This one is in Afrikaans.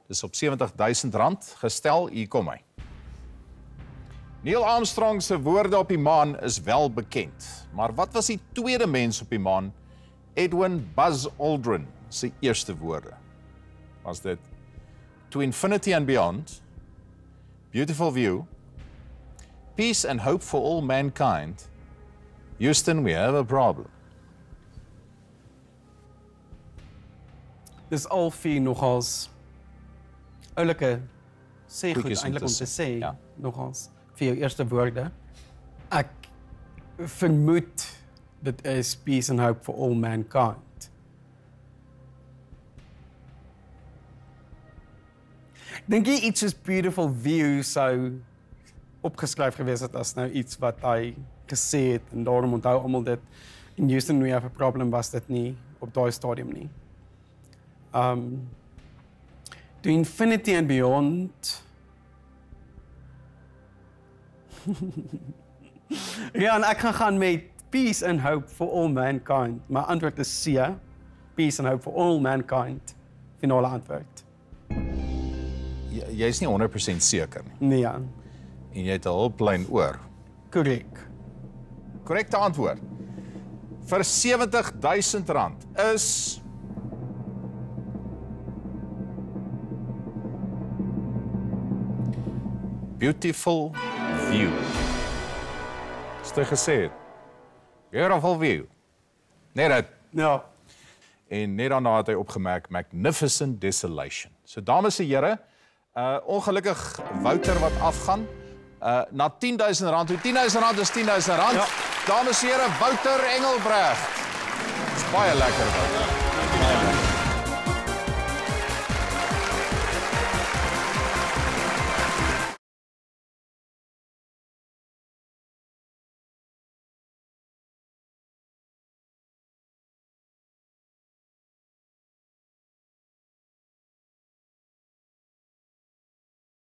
Dis op R70.000 gestel, hier kom hy. Neil Armstrong se woorde op die maan is wel bekend, maar wat was die tweede mens op die maan, Edwin Buzz Aldrin se eerste woorde? Was dit to infinity and beyond, beautiful view, peace and hope for all mankind, Houston, we have a problem? Dis al vier nogals oulike sê goed Goedjies om eintlik om te te sê, ja. nogals vir jou eerste woorde. Ek vermoed dit is peace and hope for all mankind. Dink jy iets soos beautiful view sou opgeskryf gewees het as nou iets wat hy gesê het en daarom onthou almal dit. In Houston we have a problem was dit nie op daai stadium nie. To infinity and beyond. Ja, en ek gaan met peace and hope for all mankind. My antwoord is C. Peace and hope for all mankind. Finale antwoord. Jy is nie 100% seker nie. Nee, ja. En jy het 'n hulplyn oor. Korrek. Korrekte antwoord vir R70.000 is beautiful view. As jy gesê het, beautiful view. Net dit. Ja. En net daarna het hy opgemerk magnificent desolation. So dames en here, ongelukkig Wouter wat afgaan. Na R10.000 toe. R10.000 is R10.000. Ja. Dames en here, Wouter Engelbrecht. Dis baie lekker, Wouter.